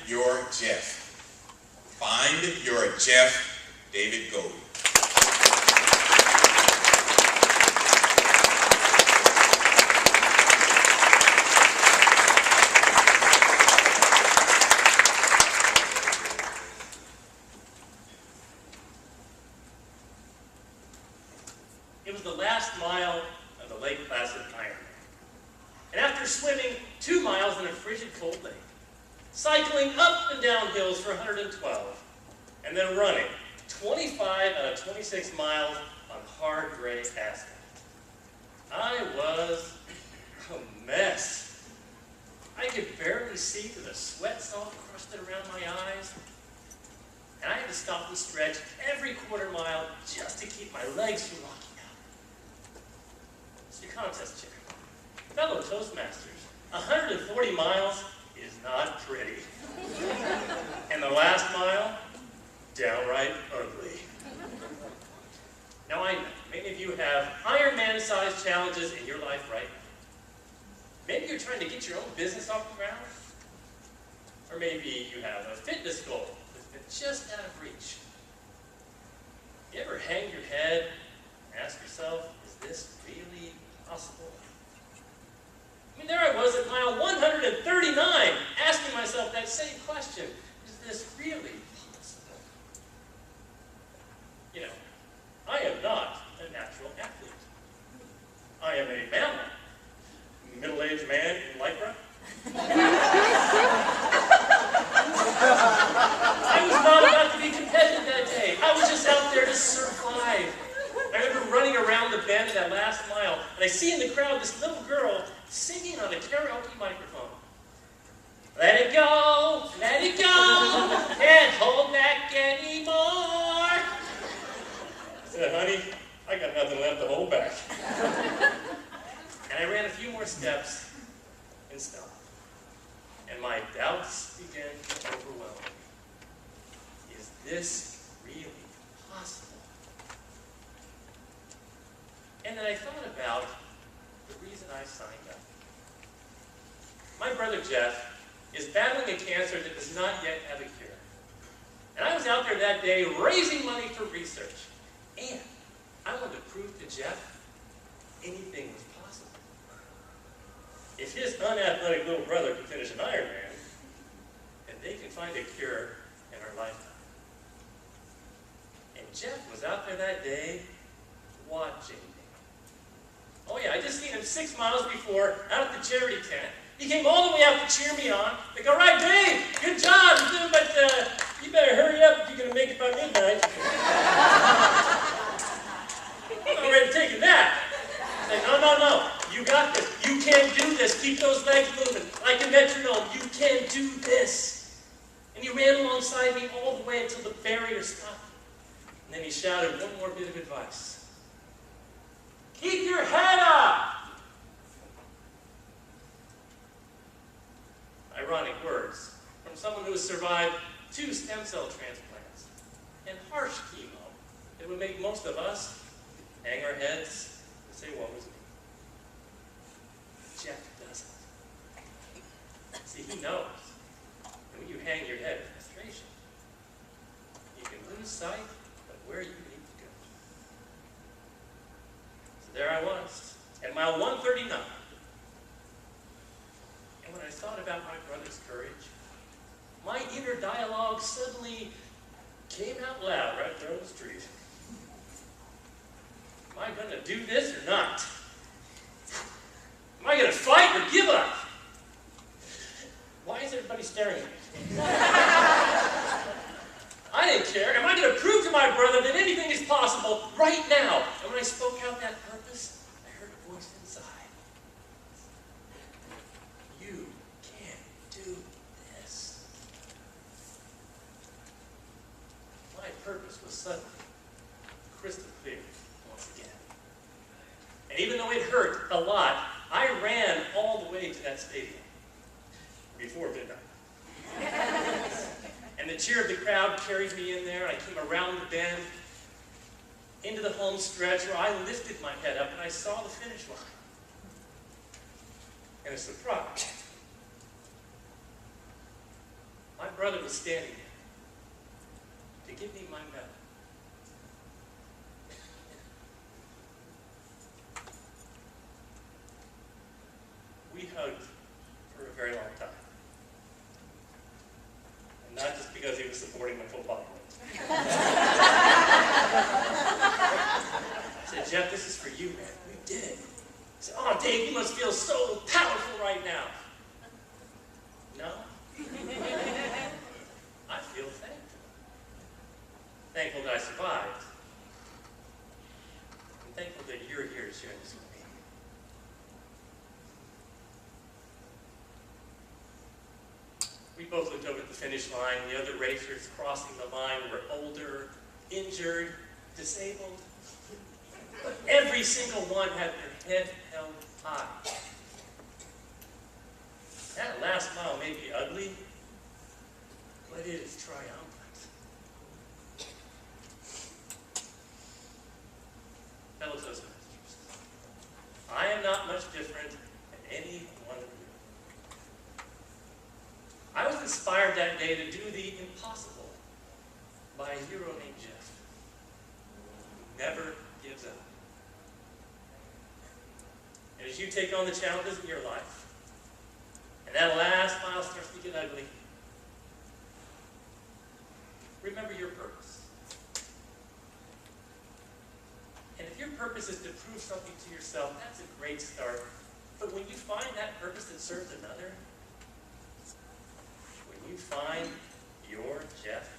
your Jeff. Find your Jeff, David Gold. It was the last mile of the Lake Placid Ironman. And after swimming 2 miles in a frigid cold lake, cycling up and down hills for 112, and then running 25 out of 26 miles on hard gray asphalt, I was a mess. I could barely see through the sweat salt crusted around my eyes, and I had to stop and stretch every quarter mile just to keep my legs from locking out. It's your contest chair. Fellow Toastmasters, 140 miles is not pretty. And the last mile, downright ugly. Now I know, many of you have Ironman-sized challenges in your life right now. Maybe you're trying to get your own business off the ground. Or maybe you have a fitness goal that's been just out of reach. You ever hang your head and ask yourself, is this really possible? I mean, there I was at mile 139, asking myself that same question. Is this really possible? You know, I am not a natural athlete. I am a mammal. Middle-aged man in lycra. I was not about to be competitive that day. I was just out there to survive. I remember running around the bend of that last mile, and I see in the crowd this little girl singing on a karaoke microphone. Let it go, can't hold back anymore. I said, honey, I got nothing left to hold back. And I ran a few more steps and stopped. And my doubts began to overwhelm me. Is this really possible? And then I thought about the reason I signed up. My brother Jeff is battling a cancer that does not yet have a cure. And I was out there that day raising money for research. And I wanted to prove to Jeff anything was possible. If his unathletic little brother can finish an Ironman, then they can find a cure in our lifetime. And Jeff was out there that day watching me. Oh yeah, I just seen him 6 miles before out at the charity tent. He came all the way out to cheer me on. Like, all right, Dave, good job, but you better hurry up if you're going to make it by midnight. I'm already taking that. Like, no, you got this. You can do this. Keep those legs moving. Like a metronome, you can do this. And he ran alongside me all the way until the barrier stopped. And then he shouted one more bit of advice. Keep your head up! Ironic words from someone who has survived 2 stem cell transplants and harsh chemo that would make most of us hang our heads and say, woe is me. Jeff doesn't. See, he knows that when you hang your head in frustration, you can lose sight of where you need to go. So there I was, at mile 139. And when I thought about my brother's courage, my inner dialogue suddenly came out loud right there on the street. Am I going to do this or not? Am I going to fight or give up? Why is everybody staring at me? I didn't care. Am I going to prove to my brother that anything is possible right now? And when I spoke out that purpose, I heard a voice inside. You can do this. My purpose was suddenly crystal clear once again. And even though it hurt a lot, I ran all the way to that stadium before midnight. And the cheer of the crowd carried me in there. I came around the bend into the home stretch where I lifted my head up and I saw the finish line. And a surprise. brother was standing there to give me my medal. We hugged for a very long time. And not just because he was supporting my football team. I said, Jeff, this is for you, man. We did it. He said, oh, Dave, you must feel so powerful right now. No. I feel thankful. Thankful that I survived. I'm thankful that you're here to share this with me. We both looked over at the finish line. The other racers crossing the line were older, injured, disabled. But every single one had their head held high. That last mile may be ugly, but it is triumphant. Fellow Toastmasters, I am not much different than any one of you. I was inspired that day to do the impossible by a hero named Jeff, who never gives up. And as you take on the challenges in your life, and that last mile starts to get ugly, remember your purpose. And if your purpose is to prove something to yourself, that's a great start. But when you find that purpose that serves another, when you find your Jeff,